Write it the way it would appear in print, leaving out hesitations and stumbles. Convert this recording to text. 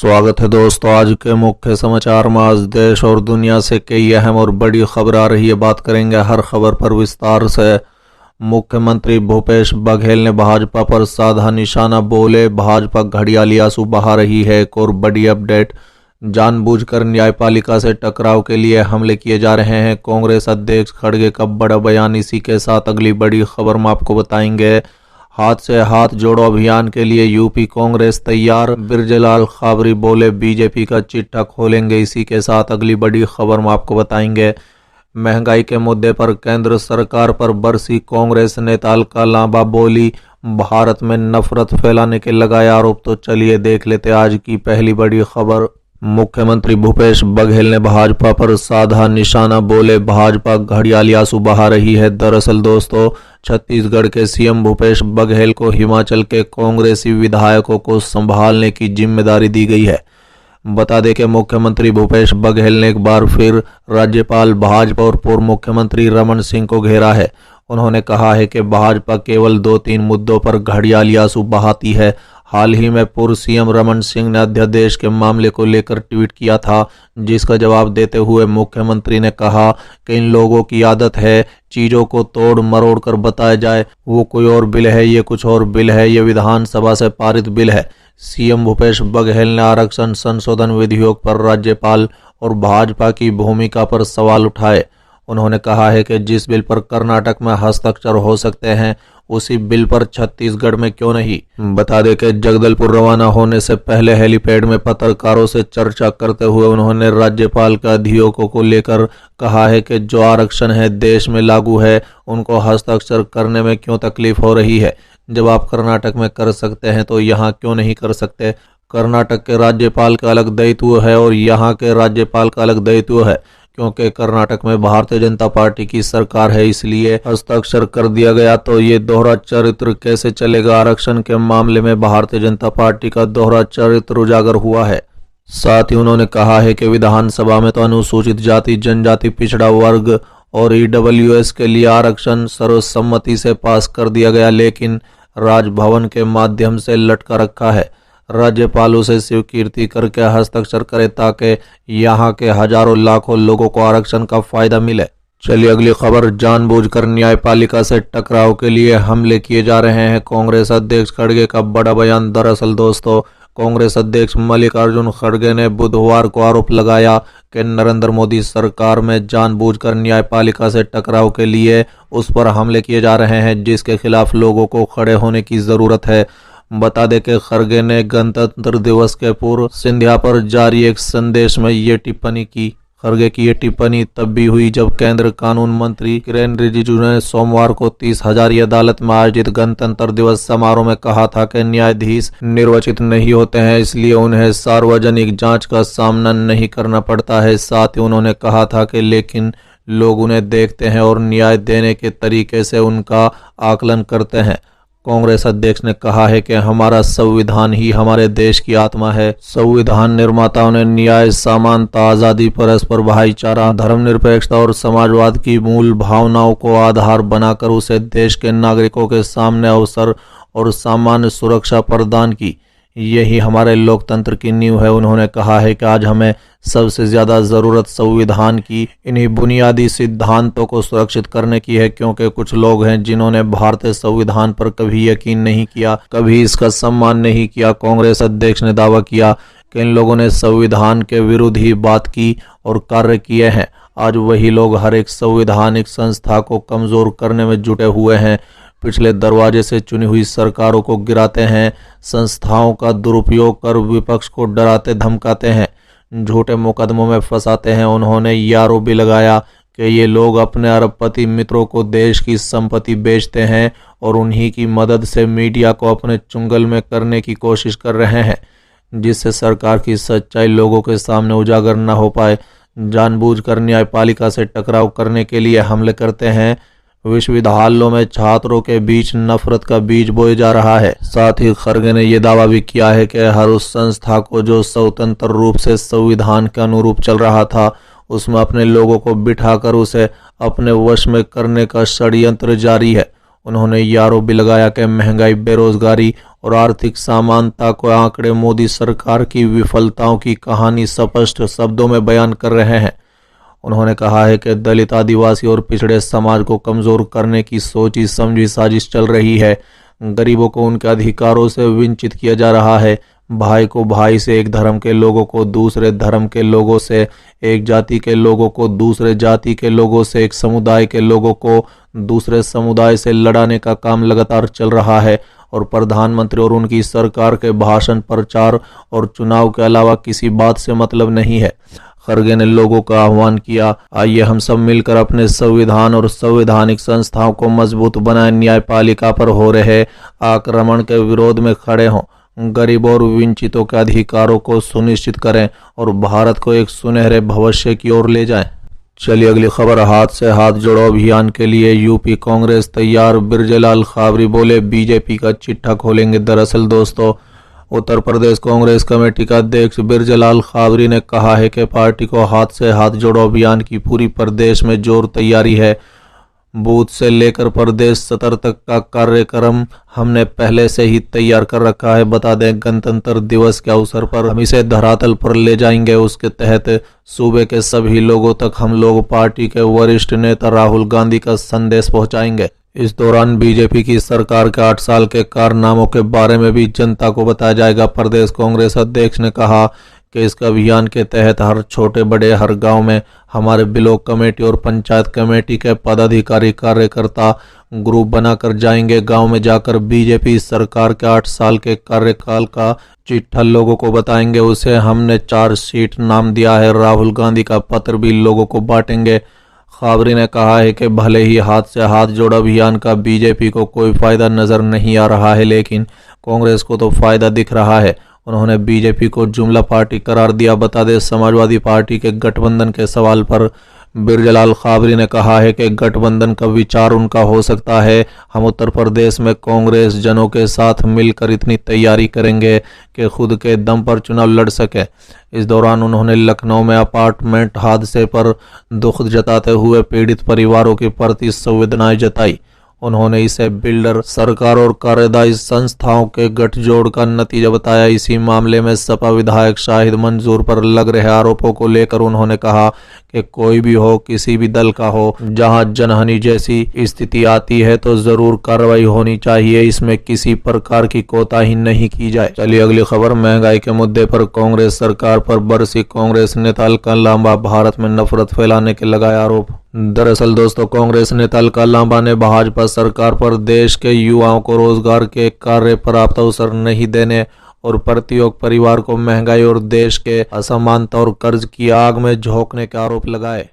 स्वागत है दोस्तों। आज के मुख्य समाचार में आज देश और दुनिया से कई अहम और बड़ी खबर आ रही है। बात करेंगे हर खबर पर विस्तार से। मुख्यमंत्री भूपेश बघेल ने भाजपा पर साधा निशाना, बोले भाजपा घड़ियाली आंसू बहा रही है। एक और बड़ी अपडेट, जानबूझकर न्यायपालिका से टकराव के लिए हमले किए जा रहे हैं। कांग्रेस अध्यक्ष खड़गे का बड़ा बयान। इसी के साथ अगली बड़ी खबर में आपको बताएंगे। हाथ से हाथ जोड़ो अभियान के लिए यूपी कांग्रेस तैयार, बिरजलाल खाबरी बोले बीजेपी का चिट्ठा खोलेंगे। इसी के साथ अगली बड़ी खबर में आपको बताएंगे। महंगाई के मुद्दे पर केंद्र सरकार पर बरसी कांग्रेस नेता अलका लांबा, बोली भारत में नफरत फैलाने के लगाए आरोप। तो चलिए देख लेते आज की पहली बड़ी खबर। मुख्यमंत्री भूपेश बघेल ने भाजपा पर साधा निशाना, बोले भाजपा घड़ियाली आंसू बहा रही है। दरअसल दोस्तों, छत्तीसगढ़ के सीएम भूपेश बघेल को हिमाचल के कांग्रेसी विधायकों को संभालने की जिम्मेदारी दी गई है। बता दें कि मुख्यमंत्री भूपेश बघेल ने एक बार फिर राज्यपाल, भाजपा और पूर्व मुख्यमंत्री रमन सिंह को घेरा है। उन्होंने कहा है कि भाजपा केवल 2-3 मुद्दों पर घड़ियाली आंसू बहाती है। हाल ही में पूर्व सीएम रमन सिंह ने अध्यादेश के मामले को लेकर ट्वीट किया था, जिसका जवाब देते हुए मुख्यमंत्री ने कहा कि इन लोगों की आदत है चीजों को तोड़ मरोड़ कर बताया जाए वो कोई और बिल है, ये कुछ और बिल है, ये विधानसभा से पारित बिल है। सीएम भूपेश बघेल ने आरक्षण संशोधन विधेयक पर राज्यपाल और भाजपा की भूमिका पर सवाल उठाए। उन्होंने कहा है कि जिस बिल पर कर्नाटक में हस्ताक्षर हो सकते हैं उसी बिल पर छत्तीसगढ़ में क्यों नहीं। बता दें कि जगदलपुर रवाना होने से पहले हेलीपैड में पत्रकारों से चर्चा करते हुए उन्होंने राज्यपाल के अधियोगों को लेकर कहा है कि जो आरक्षण है देश में लागू है, उनको हस्ताक्षर करने में क्यों तकलीफ हो रही है। जब आप कर्नाटक में कर सकते हैं तो यहाँ क्यों नहीं कर सकते। कर्नाटक के राज्यपाल का अलग दायित्व है और यहाँ के राज्यपाल का अलग दायित्व है। क्योंकि कर्नाटक में भारतीय जनता पार्टी की सरकार है, इसलिए हस्ताक्षर कर दिया गया। तो ये दोहरा चरित्र कैसे चलेगा। आरक्षण के मामले में भारतीय जनता पार्टी का दोहरा चरित्र उजागर हुआ है। साथ ही उन्होंने कहा है कि विधानसभा में तो अनुसूचित जाति, जनजाति, पिछड़ा वर्ग और ईडब्ल्यूएस के लिए आरक्षण सर्वसम्मति से पास कर दिया गया, लेकिन राजभवन के माध्यम से लटका रखा है। राज्यपाल उसे स्वीकृति करके हस्ताक्षर करे ताकि यहाँ के हजारों लाखों लोगों को आरक्षण का फायदा मिले। चलिए अगली खबर, जानबूझकर न्यायपालिका से टकराव के लिए हमले किए जा रहे हैं। कांग्रेस अध्यक्ष खड़गे का बड़ा बयान। दरअसल दोस्तों, कांग्रेस अध्यक्ष मल्लिकार्जुन खड़गे ने बुधवार को आरोप लगाया कि नरेंद्र मोदी सरकार में जानबूझकर न्यायपालिका से टकराव के लिए उस पर हमले किए जा रहे हैं, जिसके खिलाफ लोगों को खड़े होने की जरूरत है। बता दें कि खड़गे ने गणतंत्र दिवस के पूर्व संध्या पर जारी एक संदेश में ये टिप्पणी की। खड़गे की ये टिप्पणी तब भी हुई जब केंद्र कानून मंत्री किरेन रिजिजू ने सोमवार को 30,000 अदालत में आयोजित गणतंत्र दिवस समारोह में कहा था कि न्यायाधीश निर्वाचित नहीं होते हैं, इसलिए उन्हें सार्वजनिक जांच का सामना नहीं करना पड़ता है। साथ ही उन्होंने कहा था कि लेकिन लोग उन्हें देखते हैं और न्याय देने के तरीके से उनका आकलन करते हैं। कांग्रेस अध्यक्ष ने कहा है कि हमारा संविधान ही हमारे देश की आत्मा है। संविधान निर्माताओं ने न्याय, समानता, आजादी, परस्पर भाईचारा, धर्मनिरपेक्षता और समाजवाद की मूल भावनाओं को आधार बनाकर उसे देश के नागरिकों के सामने अवसर और सामान्य सुरक्षा प्रदान की। यही हमारे लोकतंत्र की नींव है। उन्होंने कहा है कि आज हमें सबसे ज्यादा जरूरत संविधान की इन्हीं बुनियादी सिद्धांतों को सुरक्षित करने की है, क्योंकि कुछ लोग हैं जिन्होंने भारतीय संविधान पर कभी यकीन नहीं किया, कभी इसका सम्मान नहीं किया। कांग्रेस अध्यक्ष ने दावा किया कि इन लोगों ने संविधान के विरुद्ध ही बात की और कार्य किए हैं। आज वही लोग हर एक संवैधानिक संस्था को कमजोर करने में जुटे हुए हैं, पिछले दरवाजे से चुनी हुई सरकारों को गिराते हैं, संस्थाओं का दुरुपयोग कर विपक्ष को डराते धमकाते हैं, झूठे मुकदमों में फंसाते हैं। उन्होंने ये आरोप भी लगाया कि ये लोग अपने अरबपति मित्रों को देश की संपत्ति बेचते हैं और उन्हीं की मदद से मीडिया को अपने चुंगल में करने की कोशिश कर रहे हैं, जिससे सरकार की सच्चाई लोगों के सामने उजागर न हो पाए। जानबूझकर न्यायपालिका से टकराव करने के लिए हमले करते हैं। विश्वविद्यालयों में छात्रों के बीच नफरत का बीज बोया जा रहा है। साथ ही खड़गे ने यह दावा भी किया है कि हर उस संस्था को जो स्वतंत्र रूप से संविधान के अनुरूप चल रहा था, उसमें अपने लोगों को बिठाकर उसे अपने वश में करने का षड्यंत्र जारी है। उन्होंने ये आरोप भी लगाया कि महंगाई, बेरोजगारी और आर्थिक समानता को आंकड़े मोदी सरकार की विफलताओं की कहानी स्पष्ट शब्दों में बयान कर रहे हैं। उन्होंने कहा है कि दलित, आदिवासी और पिछड़े समाज को कमजोर करने की सोची समझी साजिश चल रही है। गरीबों को उनके अधिकारों से वंचित किया जा रहा है। भाई को भाई से, एक धर्म के लोगों को दूसरे धर्म के लोगों से, एक जाति के लोगों को दूसरे जाति के लोगों से, एक समुदाय के लोगों को दूसरे समुदाय से लड़ाने का काम लगातार चल रहा है और प्रधानमंत्री और उनकी सरकार के भाषण, प्रचार और चुनाव के अलावा किसी बात से मतलब नहीं है। खरगे ने लोगों का आह्वान किया, आइए हम सब मिलकर अपने संविधान और संवैधानिक संस्थाओं को मजबूत बनाएं, न्यायपालिका पर हो रहे आक्रमण के विरोध में खड़े हों, गरीबों और वंचितों के अधिकारों को सुनिश्चित करें और भारत को एक सुनहरे भविष्य की ओर ले जाएं। चलिए अगली खबर। हाथ से हाथ जोड़ो अभियान के लिए यूपी कांग्रेस तैयार, बिरजलाल खाबरी बोले बीजेपी का चिट्ठा खोलेंगे। दरअसल दोस्तों, उत्तर प्रदेश कांग्रेस कमेटी का अध्यक्ष बिरजलाल खाबरी ने कहा है कि पार्टी को हाथ से हाथ जोड़ो अभियान की पूरी प्रदेश में जोर तैयारी है। बूथ से लेकर प्रदेश स्तर तक का कार्यक्रम हमने पहले से ही तैयार कर रखा है। बता दें, गणतंत्र दिवस के अवसर पर हम इसे धरातल पर ले जाएंगे। उसके तहत सूबे के सभी लोगों तक हम लोग पार्टी के वरिष्ठ नेता राहुल गांधी का संदेश पहुंचाएंगे। इस दौरान बीजेपी की सरकार के 8 साल के कारनामों के बारे में भी जनता को बताया जाएगा। प्रदेश कांग्रेस अध्यक्ष ने कहा कि इस अभियान के तहत हर छोटे बड़े हर गांव में हमारे ब्लॉक कमेटी और पंचायत कमेटी के पदाधिकारी, कार्यकर्ता ग्रुप बनाकर जाएंगे। गांव में जाकर बीजेपी सरकार के 8 साल के कार्यकाल का चिट्ठा लोगों को बताएंगे। उसे हमने चार्जशीट नाम दिया है। राहुल गांधी का पत्र भी लोगों को बांटेंगे। खाबरी ने कहा है कि भले ही हाथ से हाथ जोड़ अभियान का बीजेपी को कोई फायदा नजर नहीं आ रहा है, लेकिन कांग्रेस को तो फायदा दिख रहा है। उन्होंने बीजेपी को जुमला पार्टी करार दिया। बता दें, समाजवादी पार्टी के गठबंधन के सवाल पर बिरजलाल खाबरी ने कहा है कि गठबंधन का विचार उनका हो सकता है। हम उत्तर प्रदेश में कांग्रेस जनों के साथ मिलकर इतनी तैयारी करेंगे कि खुद के दम पर चुनाव लड़ सके। इस दौरान उन्होंने लखनऊ में अपार्टमेंट हादसे पर दुख जताते हुए पीड़ित परिवारों के प्रति संवेदनाएं जताई। उन्होंने इसे बिल्डर, सरकार और कार्यदायी संस्थाओं के गठजोड़ का नतीजा बताया। इसी मामले में सपा विधायक शाहिद मंजूर पर लग रहे आरोपों को लेकर उन्होंने कहा कि कोई भी हो, किसी भी दल का हो, जहां जनहानि जैसी स्थिति आती है तो जरूर कार्रवाई होनी चाहिए। इसमें किसी प्रकार की कोताही नहीं की जाए। चलिए अगली खबर। महंगाई के मुद्दे पर कांग्रेस सरकार पर बरसी कांग्रेस नेता अलका लांबा, भारत में नफरत फैलाने के लगाए आरोप। दरअसल दोस्तों, कांग्रेस नेता अलका लांबा ने भाजपा सरकार पर देश के युवाओं को रोजगार के कार्य प्राप्त अवसर नहीं देने और प्रत्येक परिवार को महंगाई और देश के असमानता और कर्ज की आग में झोंकने के आरोप लगाए।